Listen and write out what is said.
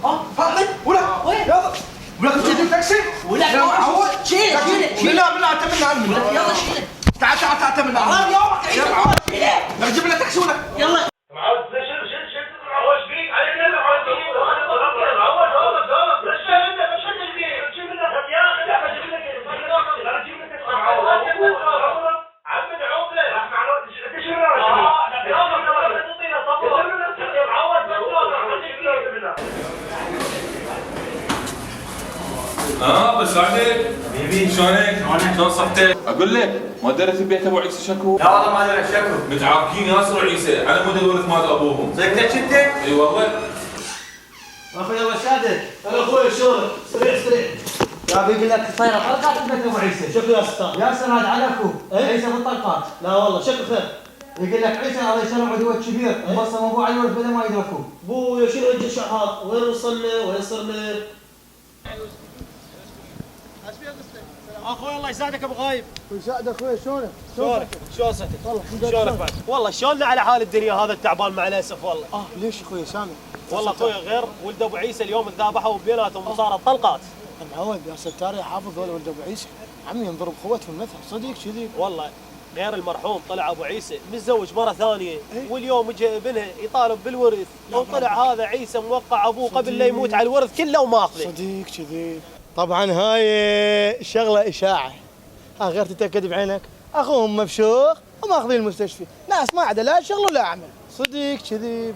فاطمه ولا وين يلا ولا كنت تجيب تاكسي ولا عوض شيله لا من عنه يلا شيله تعال من عنه يلا جيب لنا تاكسي ولا يلا معوض شيل معوض بيك عليك يلا معوض بس عليك بيبي شلونك؟ شلون صحتك؟ اقول لك ما دريت ببيت ابو عيسى شكو؟ لا والله ما دريت شكو متعاقين ياسر وعيسى على مود الورث مال ابوهم صدقتك انت؟ اي والله اخوي الله يسعدك هلا اخوي شلونك؟ سريع يا بيقول لك صايره طلقات ببيت ابو عيسى شكو يا ستار؟ ياسر هذا على اخوه عيسى بالطلقات لا والله شكو خير يقول لك عيسى الله يسلم عدوه كبير مبصم ابوه على الورث بلا ما يدركوه ابويا شنو الجشع هذا؟ وين وصلنا؟ وين صرنا؟ اخوي الله يسعدك ابو غايب ويساعدك اخوي شلونك؟ شلون صحتك؟ والله شلونك بعد؟ والله شلوننا على حال الدنيا هذا التعبان مع الاسف والله ليش اخوي سامي؟ والله اخوي غير ولد ابو عيسى اليوم ذابحوا بيناتهم وصارت طلقات معود يا ستار يا حافظ ولا ولد ابو عيسى عمي ينضرب خوات في المثل صديق كذي والله غير المرحوم طلع ابو عيسى متزوج مره ثانيه واليوم اجى ابنها يطالب بالورث وطلع هذا عيسى موقع ابوه قبل لا يموت على الورث كله وماخذه صديق كذي طبعا هاي شغله اشاعه غير تتاكد بعينك اخوهم مفشوخ وماخذين المستشفى ناس ما عدا لا شغل ولا عمل صديق كذي